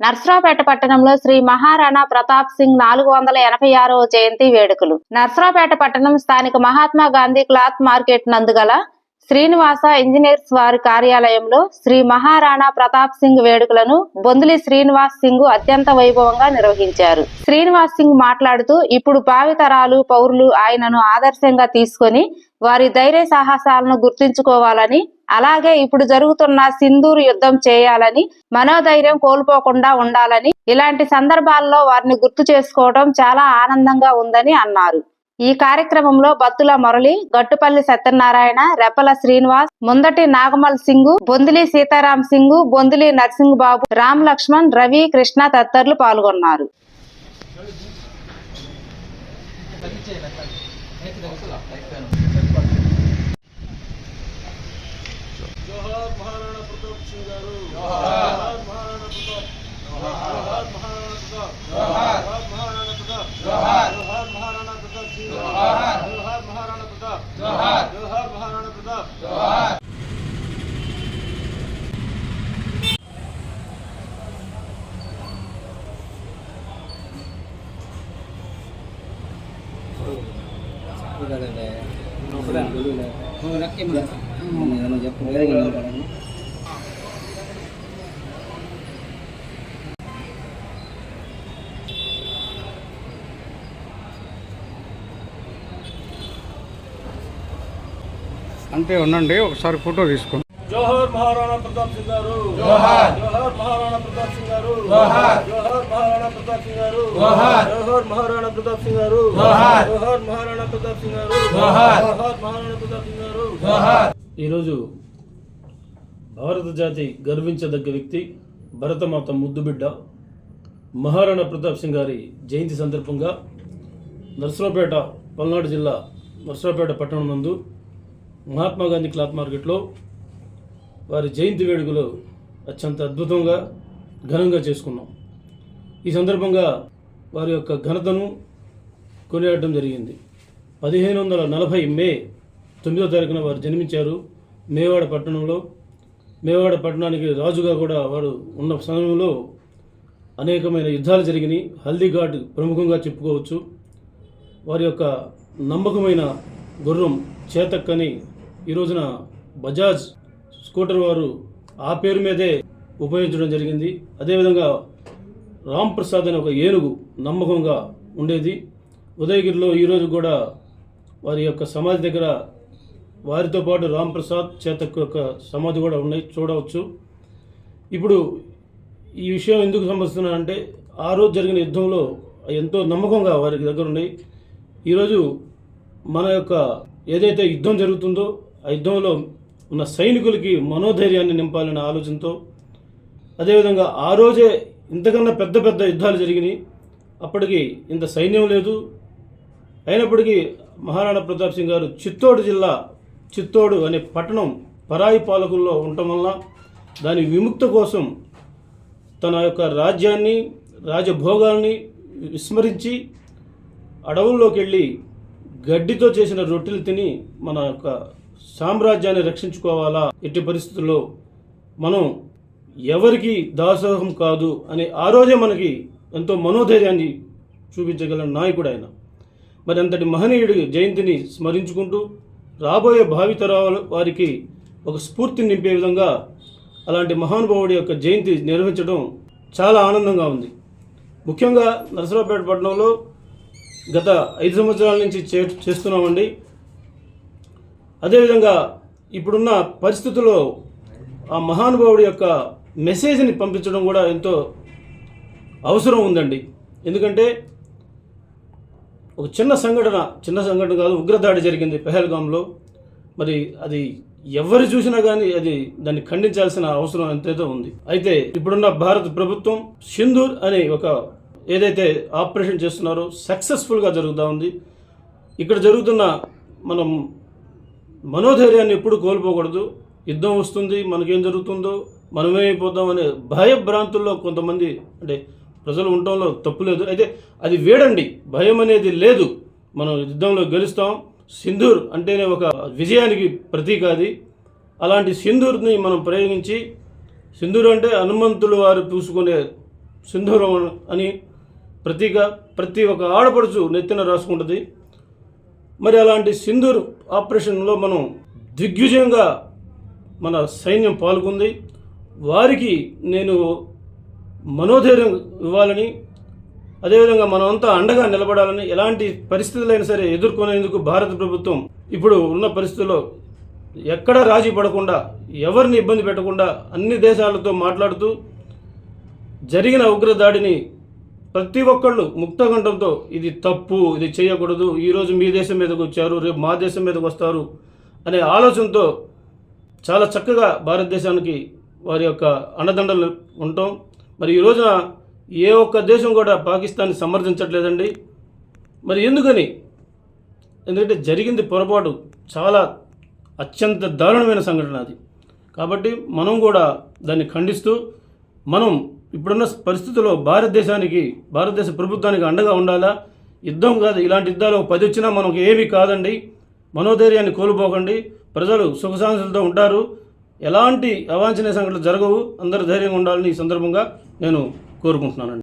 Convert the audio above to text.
నర్సరావుపేట పట్టణంలో శ్రీ మహారాణా ప్రతాప్ సింగ్ 486వ జయంతి వేడుకలు. నర్సరావుపేట పట్టణం స్థానిక మహాత్మా గాంధీ క్లాత్ మార్కెట్ నందుగల శ్రీనివాస ఇంజనీర్స్ వారి కార్యాలయంలో శ్రీ మహారాణా ప్రతాప్ సింగ్ వేడుకలను బొందులి శ్రీనివాస్ సింగ్ అత్యంత వైభవంగా నిర్వహించారు. శ్రీనివాస్ సింగ్ మాట్లాడుతూ, ఇప్పుడు భావితరాలు పౌరులు ఆయనను ఆదర్శంగా తీసుకొని వారి ధైర్య సాహసాలను గుర్తుంచుకోవాలని, అలాగే ఇప్పుడు జరుగుతున్న సింధూర్ యుద్ధం చేయాలని, మనోధైర్యం కోల్పోకుండా ఉండాలని, ఇలాంటి సందర్భాల్లో వారిని గుర్తు చేసుకోవడం చాలా ఆనందంగా ఉందని అన్నారు. ఈ కార్యక్రమంలో బత్తుల మురళి, గట్టుపల్లి సత్యనారాయణ, రెప్పల శ్రీనివాస్, ముందటి నాగమల్ సింగ్, బొందిలి సీతారాం సింగ్, బొందిలి నర్సింగ్ బాబు, రామ్ లక్ష్మణ్, రవి, కృష్ణ తదితరులు పాల్గొన్నారు. అంతే ఉండండి, ఒకసారి ఫోటో తీసుకోండి. జోహార్ మహారాణా ప్రతాప్ సింగ్ గారు, జోహార్. జోహార్ మహారాణా ప్రతాప్ సింగ్ గారు, జోహార్. జోహార్ మహారాణా ప్రతాప్ సింగ్ గారు, జోహార్. జోహార్ మహారాణా ప్రతాప్ సింగ్ గారు, జోహార్. జోహార్ మహారాణా ప్రతాప్ సింగ్ గారు, జోహార్. జోహార్ మహారాణా ప్రతాప్ సింగ్ గారు, జోహార్. ఈరోజు భారత జాతి గర్వించదగ్గ వ్యక్తి, భరతమాత ముద్దుబిడ్డ మహారాణా ప్రతాప్ సింగ్ గారి జయంతి సందర్భంగా నర్సరావుపేట, పల్నాడు జిల్లా నర్సరావుపేట పట్టణం నందు మహాత్మా గాంధీ క్లాత్ మార్కెట్లో వారి జయంతి వేడుకలు అత్యంత అద్భుతంగా ఘనంగా చేసుకున్నాం. ఈ సందర్భంగా వారి యొక్క ఘనతను కొనియాడడం జరిగింది. 1540 మే 9వ తారీఖున వారు జన్మించారు మేవాడ పట్టణంలో. మేవాడ పట్టణానికి రాజుగా కూడా వారు ఉన్న సమయంలో అనేకమైన యుద్ధాలు జరిగినాయి. హల్దీఘాట్ ప్రముఖంగా చెప్పుకోవచ్చు. వారి యొక్క నమ్మకమైన గుర్రం చేతక్ అని ఈ రోజున బజాజ్ స్కూటర్ వారు ఆ పేరు మీదే ఉపయోగించడం జరిగింది. అదేవిధంగా రామ్ ప్రసాద్ అనే ఒక ఏనుగు నమ్మకంగా ఉండేది. ఉదయగిరిలో ఈరోజు కూడా వారి యొక్క సమాధి దగ్గర వారితో పాటు రామ్ ప్రసాద్, చేతక్ యొక్క సమాధి కూడా ఉన్నాయి, చూడవచ్చు. ఇప్పుడు ఈ విషయం ఎందుకు సంబంధిస్తున్నానంటే, ఆ రోజు జరిగిన యుద్ధంలో ఎంతో నమ్మకంగా వారికి దగ్గర ఉన్నాయి. ఈరోజు మన యొక్క ఏదైతే యుద్ధం జరుగుతుందో ఆ యుద్ధంలో ఉన్న సైనికులకి మనోధైర్యాన్ని నింపాలనే ఆలోచనతో, అదేవిధంగా ఆ రోజే ఇంతకన్నా పెద్ద పెద్ద యుద్ధాలు జరిగినాయి. అప్పటికి ఇంత సైన్యం లేదు. అయినప్పటికీ మహారాణా ప్రతాప్ సింగ్ గారు చిత్తోడు జిల్లా, చిత్తోడు అనే పట్టణం పరాయి పాలకుల్లో ఉండటం వల్ల దాని విముక్త కోసం తన యొక్క రాజ్యాన్ని, రాజభోగాల్ని విస్మరించి అడవుల్లోకి వెళ్ళి గడ్డితో చేసిన రొట్టెలు తిని మన యొక్క సామ్రాజ్యాన్ని రక్షించుకోవాలా, ఎట్టి పరిస్థితుల్లో మనం ఎవరికి దాసోహం కాదు అని ఆ రోజే మనకి ఎంతో మనోధైర్యాన్ని చూపించగల నాయకుడు ఆయన. మరి అంతటి మహనీయుడి జయంతిని స్మరించుకుంటూ రాబోయే భావితరాల వారికి ఒక స్ఫూర్తిని నింపే విధంగా అలాంటి మహానుభావుడి యొక్క జయంతి నిర్వహించడం చాలా ఆనందంగా ఉంది. ముఖ్యంగా నర్సరావుపేట పట్టణంలో గత 5 సంవత్సరాల నుంచి చేస్తున్నామండి. అదేవిధంగా ఇప్పుడున్న పరిస్థితుల్లో ఆ మహానుభావుడి యొక్క మెసేజ్ని పంపించడం కూడా ఎంతో అవసరం ఉందండి. ఎందుకంటే ఒక చిన్న సంఘటన కాదు, ఉగ్రదాడి జరిగింది పెహల్గాంలో. మరి అది ఎవరు చూసినా కానీ దాన్ని ఖండించాల్సిన అవసరం ఎంతైతే ఉంది. అయితే ఇప్పుడున్న భారత ప్రభుత్వం సింధూర్ అనే ఒక ఏదైతే ఆపరేషన్ చేస్తున్నారో సక్సెస్ఫుల్గా జరుగుతూ ఉంది. ఇక్కడ జరుగుతున్న మనం మనోధైర్యాన్ని ఎప్పుడు కోల్పోకూడదు. యుద్ధం వస్తుంది, మనకేం జరుగుతుందో, మనమేమైపోతాం అనే భయభ్రాంతుల్లో కొంతమంది అంటే ప్రజలు ఉండటంలో తప్పు లేదు. అయితే అది వేడండి, భయం అనేది లేదు. మనం యుద్ధంలో గెలుస్తాం. సింధూర్ అంటేనే ఒక విజయానికి ప్రతీక. అది అలాంటి సింధూర్ని మనం ప్రయోగించి, సింధూర్ అంటే హనుమంతులు వారు పూసుకునే సింధూరం అని ప్రతి ఒక్క ఆడపడుచు నెత్తిన రాసుకుంటుంది. మరి అలాంటి సింధూర్ ఆపరేషన్లో మనం దిగ్విజయంగా మన సైన్యం పాల్గొంది. వారికి నేను మనోధైర్యం ఇవ్వాలని, అదేవిధంగా మనమంతా అండగా నిలబడాలని, ఎలాంటి పరిస్థితులైనా సరే ఎదుర్కొనేందుకు భారత ప్రభుత్వం ఇప్పుడు ఉన్న పరిస్థితుల్లో ఎక్కడా రాజీ పడకుండా, ఎవరిని ఇబ్బంది పెట్టకుండా అన్ని దేశాలతో మాట్లాడుతూ జరిగిన ఉగ్రదాడిని ప్రతి ఒక్కళ్ళు ముక్తకంఠంతో ఇది తప్పు, ఇది చేయకూడదు, ఈరోజు మీ దేశం మీదకి వచ్చారు, రేపు మా దేశం మీదకి వస్తారు అనే ఆలోచనతో చాలా చక్కగా భారతదేశానికి వారి యొక్క అండదండలు ఉంటాం. మరి ఈ రోజున ఏ ఒక్క దేశం కూడా పాకిస్తాన్ని సమర్థించట్లేదండి. మరి ఎందుకని? ఎందుకంటే జరిగింది పొరపాటు, చాలా అత్యంత దారుణమైన సంఘటన అది. కాబట్టి మనం కూడా దాన్ని ఖండిస్తూ మనం ఇప్పుడున్న పరిస్థితుల్లో భారతదేశ ప్రభుత్వానికి అండగా ఉండాలా. యుద్ధం కాదు, ఇలాంటి యుద్ధాలు 10 వచ్చినా మనకు ఏమీ కాదండి. మనోధైర్యాన్ని కోల్పోకండి. ప్రజలు సుఖశాంతులతో ఉంటారు. ఎలాంటి అవాంఛనీయ సంఘటనలు జరగవు. అందరూ ధైర్యంగా ఉండాలని ఈ సందర్భంగా నేను కోరుకుంటున్నానండి.